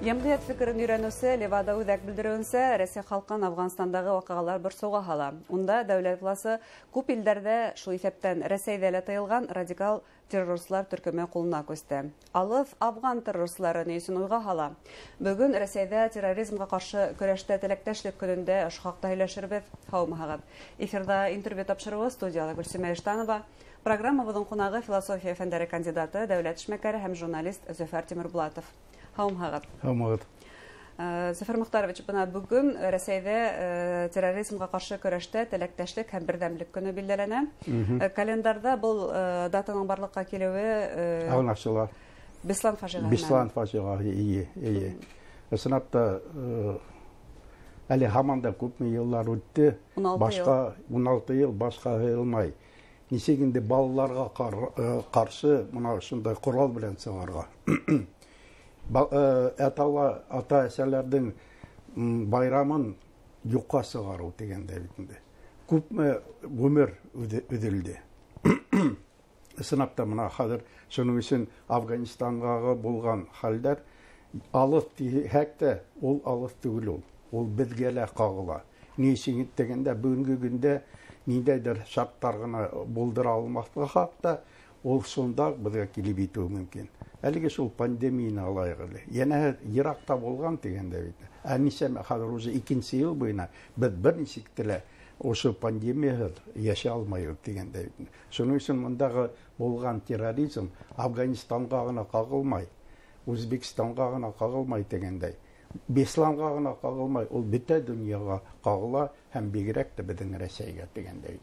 Йәмғият фикерен өйрәнүсе Левада үҙәк белдереүенсә, Рәсәй халкын Афғанстандағы ваҡиғалар бер суға һала. Унда дәүләт власы күп илдәрҙә, шул иҫәптән Рәсәйҙә лә тыйылған радикал террористлар төркөмө ҡулына күсте. Алыҫ афған террористлары ни өсөн уйға һала? Бөгөн Рәсәйҙә терроризмға ҡаршы көрәштә теләктәшлек көнөндә ошо хаҡта һөйләшербеҙ. Һаумыһығыҙ. Эфирҙа интервью тапшырыуы студияла Гөлсөмә Эштанова. Программабыҙҙың ҡунағы философия фәндәре кандидаты, дәүләт эшмәкәре һәм журналист Зөфәр Тимербулатов. Һаумыһығыҙ. Һаумыһығыҙ. Зөфәр Мөхтәрович, бына бүгін Рәсәйҙә терроризмға ҡаршы көрәштә теләктәшлек һәм берҙәмлек көнө билдәләнә. Календарҙа был датаның барлыҡҡа килеүе аңлашыла. Беслан фажиғаһы. Беслан фажиғаһы, ие. Ысынлап та әле һаман да күпме йыллар үтте. 16 йыл башҡа һыйылмай. Нисек инде балаларға ҡаршы мына шундай ҡорал белән сығарға. Ата-әсәләрҙең байрамын юҡҡа сығарыу тигәндә бит инде. Күпме ғүмер өҙөлдө. Ысынлап та мына хәҙер шуның өсөн Афғанстандағы булған хәлдәр алыҫ тиһәк тә, ул алыҫ түгел ул. Ул беҙгә лә ҡағыла. Ни өсөн дигәндә бөгөнгө көндә ниндәйҙер шарттар ғына булдыра алмаҫҡа хаҡта ул шунда беҙгә килеп етеү мөмкин. Әлеге шул пандемияны алайыҡ әле. Йәнәһе йыраҡта булған тигәндә бит. Ә нисәмә хәҙер уже 2-нче йыл буйына беҙ бер нисек тә ошо пандемияһыҙ йәшәй алмайбыҙ тигәндә бит. Шуның өсөн мындағы булған терроризм Афғанстанға ғына ҡағылмай, Үзбекстанға ғына ҡағылмай тигәндәй. Бесланға ғына ҡағылмай, ул бөтә донъяға ҡағыла һәм бигерәк тә беҙҙең Рәсәйгә тигәндәй.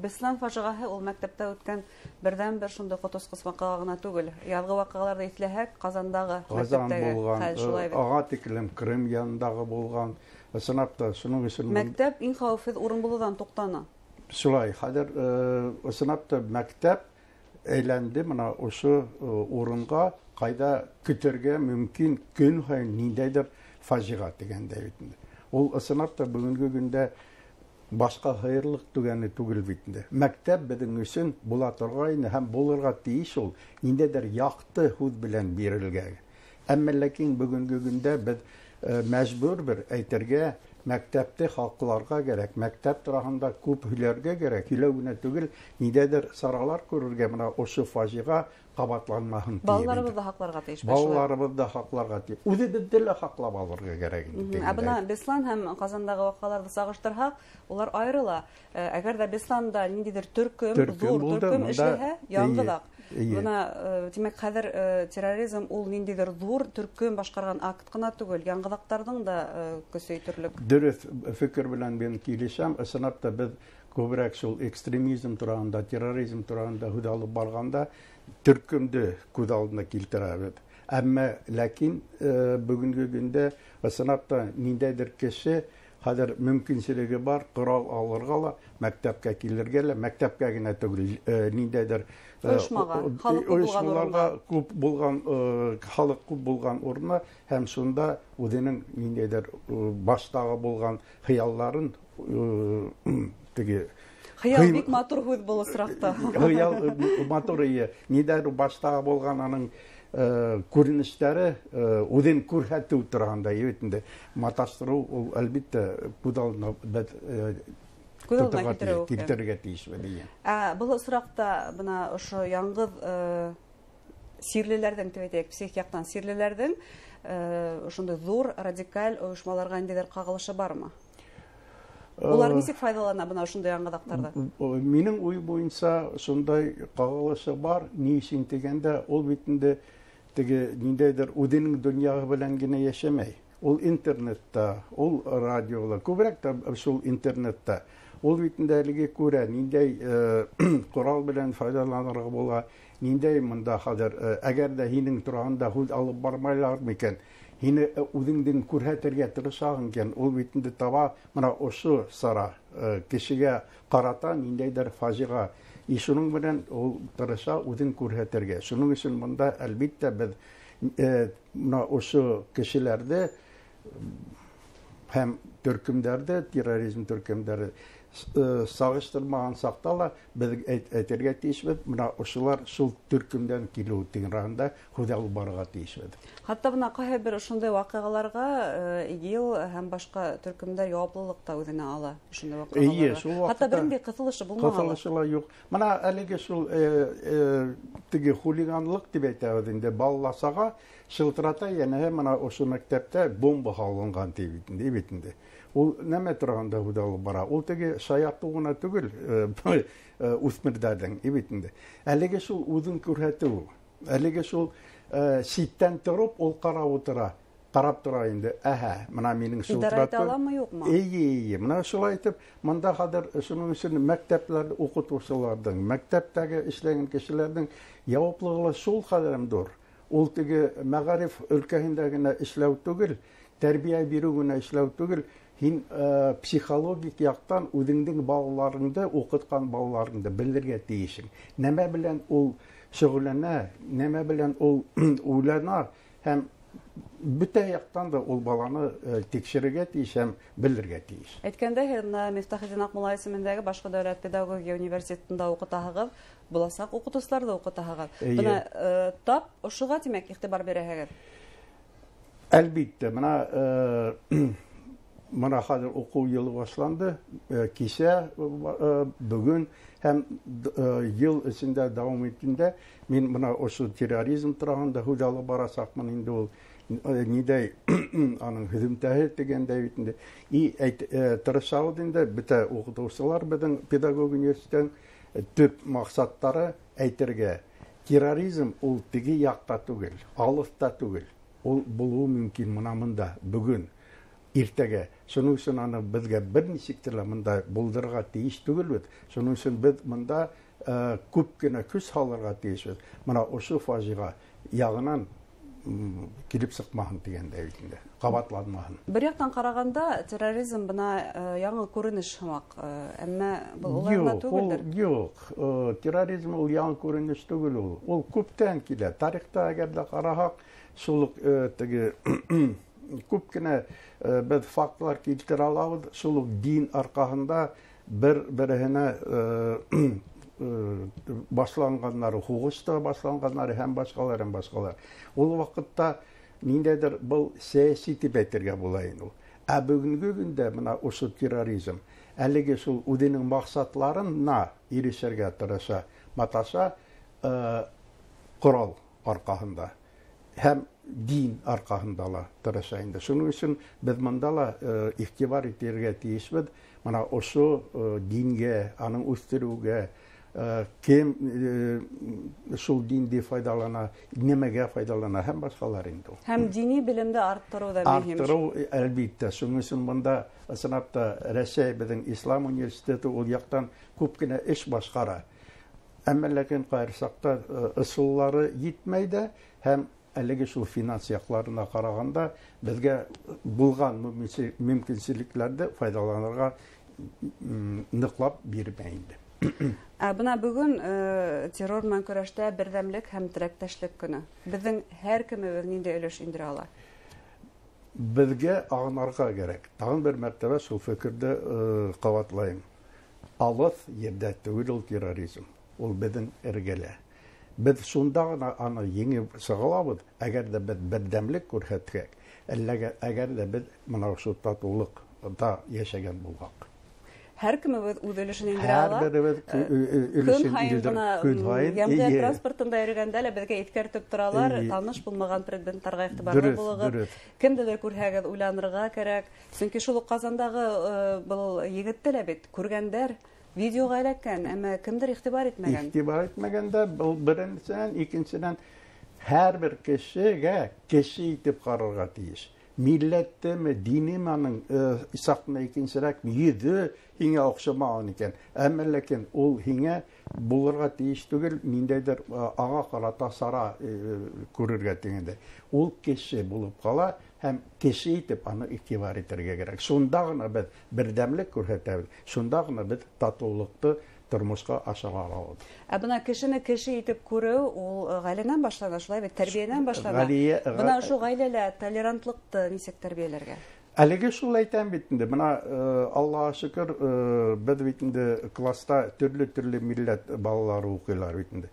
Беслан фажиғаһы ул мәктәптә үткән берҙән-бер шундай ҡотосҡос ваҡиға ғына түгел. Яҙғы ваҡиғаларҙы иҫләһәк, Ҡазандағы мәктәптәге хәл шулай бит. Ага тиклем Крым янындағы булған. Ысынлап та шуның өсөн мәктәп иң хәүефһеҙ урын булыуҙан туҡтаны. Шулай, хәҙер ысынлап та мәктәп әйләнде мына ошо урынға, ҡайҙа көтөргә мөмкин көн һайын ниндәйҙер фажиға тигәндәй бит. Ул ысынлап та бүгөнгө көндә башҡа һыйырлыҡ түгел бит. Мәктәп беҙҙең өсөн була торғайны һәм булырға тейеш ул ниндәйҙер яҡты һүҙ белән бирелгән. Әммә ләкин бүгөнгө көндә беҙ мәжбүрбер әйтергә, мәктәпте хаҡларға кәрәк, мәктәп тураһында күп һөйләргә кәрәк, һөйләү генә түгел, ниндәйҙер саралар күрергә, мына ошо фажиға ҡабатланмаһын тиеп. Балаларыбыҙҙы һаҡларға тейеш. Балаларыбыҙҙы һаҡларға тейеш. Үҙебеҙҙе лә һаҡлап алырға кәрәк. Ә бына Беслан һәм Ҡазандағы ваҡиғаларҙы сағыштырһаҡ, улар айырыла. Әгәр ҙә Бесланда ниндәйҙер төркөм, ҙур төркөм эшләһә, яңғыҙаҡ. Бына, тимәк, хәҙер терроризм ул ниндәйҙер ҙур төркөм башҡарған акт ҡына түгел, яңғыҙаҡтарҙың да көсө итерлек. Дөрөҫ фекер белән мин килешәм. Ысынлап та беҙ күберәк шул экстремизм тураһында, терроризм тураһында һүҙ алып барғанда төркөмдө күҙ алдына килтерәбеҙ. Әммә ләкин бөгөнгө көндә ысынлап та ниндәйҙер кеше хәҙер мөмкинселеге бар, ҡорал алырға ла, мәктәпкә килергә лә, мәктәпкә генә түгел, ниндәйҙер ойошмаларға күп булған, халыҡ күп булған урына, һәм шунда үҙенең ниндәйҙер баштағы булған хыялларын хыял бик матур һүҙ был осраҡта. Хыял матур, ниндәйҙер баштағы булған аның күренештәре үҙен күрһәтеү тураһында маташтырыу, ул әлбиттә күҙ алдына килтерергә тейеш. Был осраҡта бына ошо яңғыҙ сирлеләрҙең, психик яҡтан сирлеләрҙең ошондай ҙур радикаль ойошмаларға ниндәйҙер ҡағылышы бармы? Улар нисек файҙалана бына ошондай яңғыҙаҡтарҙы? Минең уй буйынса шундай ҡағылышы бар. Ни өсөн тигәндә, ул бит инде ниндәйҙер үҙенең донъяһы белән генә йәшәмәй. Ул интернетта, ул радиола, күберәк тә шул интернетта. Ул бит инде әлеге күрә, ниндәй ҡорал белән файҙаланырға була, ниндәй мында хәҙер, әгәр дә һинең тураһында һүҙ алып бармайлар микән, һине үҙеңдең күрһәтергә тырышаһың икән, ул бит инде таба, мына ошо сара кешегә ҡарата ниндәйҙер фажиға. Шуның менән ул тырыша үҙен күрһәтергә. Шуның өсөн мында әлбиттә беҙ ошо кешеләрҙе һәм төркемдәрдә, терроризм төркемдәре сагыштырмаган сакта ла без әйтергә тиешбез, менә ошылар шул төркемдән килү тигәндә худал барга тиешбез. Хатта бына кайһы бер шундый вакыйгаларга ИГИЛ һәм башка төркемдәр җаваплылык та үзенә ала шундый вакыйгаларга. Хатта бернинди кысылышы булмаган. Кысылышы ла юк. Менә әлеге шул теге хулиганлык дип әйтәбез инде, балласага шылтырата, яңа менә ошо мәктәптә бомба салынган дип инде. Ул нәмә торганда худал бара. Ул теге шаярту гына түгел, үсмердәрдән ибетинде. Әлеге шул үзен күрһәтү. Әлеге шул ситтән торып, ул карап тора инде. Әһә, менә минең шылтырату. Идарә аламы, юкмы? Менә шулай итеп, монда хәзер шуның өчен мәктәпләрдә укытучыларның, мәктәптәге эшләгән кешеләрнең җаваплылыгы шул хәлемдер. Ул теге мәгариф өлкәһендә генә эшләү түгел, тәрбия бирү генә эшләү түгел, һин психологик яктан үзеңнең балаларыңды, укыткан балаларыңды белергә тиешең. Нәмә белән ул шөгыльләнә, нәмә белән ул уйлана һәм бөтә яктан да ул баланы тикшерергә тиеш һәм белергә тиеш. Әйткәндә, Мифтахетдин Акмулла исемендәге башка дәүләт педагогия университетында укытаһыгыз, буласак укытучыларда укытаһыгыз. Бuna тап ошыга тимәк игътибар бирәһегез. Әлбәттә, менә хәзер уку елы башланды, кичә, бүген һәм ел эчендә дәвам иткәндә мин менә ошо терроризм торганда худалы барасакмын инде ул нидәй аның хезмәте дигәндә инде. Тырышабыз инде бөтә укытучылар безнең педагог университетның төп максаттары әйтергә. Терроризм ул теге якта түгел, алыста түгел. Ул булуы мөмкин менә монда бүген. Иртәгә. Шуның өчен аны безгә берничек тә монда булдырырга тиеш түгел бит. Шуның өчен без монда күп кенә көч салырга тиешбез. Менә ошо фаҗига ягынан килеп сыкмаһын дигәндә инде. Кабатланмаһын. Бер яктан караганда терроризм бына яңа күренеш һымак, әмма бу уларда түгелдер. Юк, терроризм ул яңа күренеш түгел ул. Ул күптән килә. Тарихта әгәр дә карасак, шул теге күп кенә без фактлар китерә алабыз. Шул дин аркасында бер-беренә башланганнары, хугышта башланганнары һәм башкалар. Ул вакытта ниндәдер был сәяси дип әйтергә була инде. Ә бүгенге көндә менә ошо терроризм әлеге шул үзенең максатларына ирешергә тырыша, маташа корал аркасында һәм дин аркасында ла тырыша инде. Шуның өчен без монда ла игътибар итәргә тиешбез. Менә ошо дингә, аның үстерүгә, кем шул динди файдалана, немәгә файдалана һәм башкалар инде. Һәм дини белемде арттыру да мөһим. Арттыру әлбәттә. Шуның өчен монда сынапта Рәсәй безнең Ислам университеты ул яктан күп кенә эш башкара. Әмма ләкин карасакта ысуллары җитмәй дә һәм әлеге шул финанс якларына караганда безгә булган мөмкинчелекләрдә файдаланырга ныклап бирмәй инде. Бuna бүген террор белән көрәштә бердәмлек һәм теләктәшлек көне. Безнең һәр кемебез нинди өлеш индерә ала? Безгә агынарга кирәк. Тагын бер мәртәбә шул фикердә кабатлайм. Алыс ердә түгел ул терроризм. Ул безнең эргәлә. Без шунда гына аны еңеп чыгалабыз, әгәр дә без бердәмлек күрсәтсәк, әгәр дә без моны шул татулыкта яшәгән булсак. Һәр кемебез үз өлешен индерә ала. Һәр беребез өлешен индерә. Җәмгыять транспортында йөргәндә лә безгә иткәртеп торалар, таныш булмаган предметларга игътибарлы булыгыз. Кемдедер күрһәгез, уйланырга кирәк. Чөнки шул Казандагы был егетте лә бит күргәндәр, видеога эләккән, әмма кемдер игътибар итмәгән. Игътибар итмәгәндә был беренчедән, икенчедән һәр бер кешегә кеше итеп карарга тиеш. Милләттеме, динеме аның исакны икенчерәк йөзе һиңә охшамаган икән. Әмма ләкин ул һиңә булырга тиеш түгел, ниндәйдер ага карата сара күрергә тигәндә. Ул кеше булып кала һәм кеше итеп аны игътибар итәргә кирәк. Шунда гына без бердәмлек күрсәтәбез. Шунда гына без татулыкты тормышка ашыра алабыз. Бuna кешене кеше итеп күрү ул гаиләдән башлана, шулай бит тәрбиянән башлана. Бuna шу гаиләлә толерантлыкты нисек тәрбияләргә? Әлеге шул әйтәм бит инде. Менә Аллаһка шөкер, без бит инде класста төрле милләт балалары укыйлар бит инде.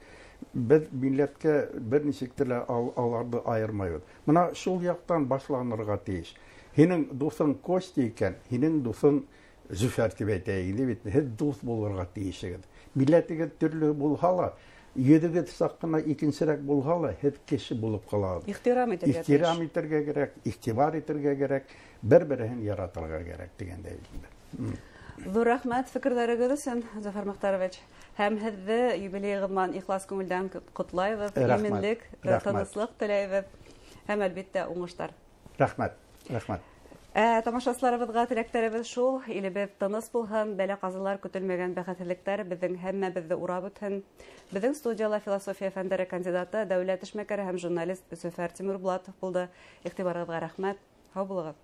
Без милләткә бер ничектер аларды айырмайбыз. Менә шул яктан башланырга тиеш. Һинең дусың Костя икән, һинең дусың Зөфәр дип әйтәйек бит. Һез дус булырга тиешсегез. Милләтегез төрле булса ла, йөдегез сак кына икенчерәк булса ла, һез кеше булып калабыз. Ихтирам итәргә. Ихтирам итәргә кирәк, игътибар итәргә кирәк, бер-берен яратырга кирәк дигәндәй бит. Зур рәхмәт фикерләрегез өчен, Зафар Мөхтәрович. Һәм һезне юбилейгыз белән ихлас күңелдән котлайбыз. Иминлек, тынычлык теләйбез. Һәм әлбәттә уңышлар. Рәхмәт. Рәхмәт. Тамашачыларыбызга теләктәребез шул, илебез тыныс булһын, бәла-казалар көтелмәгән бәхетсезлектәр безнең һәммәбезне урап үтһен. Безнең студияла философия фәннәре кандидаты, дәүләт эшмәкәре һәм журналист Зөфәр Тимербулатов булды. Игътибарыгызга рәхмәт. Һау булыгыз.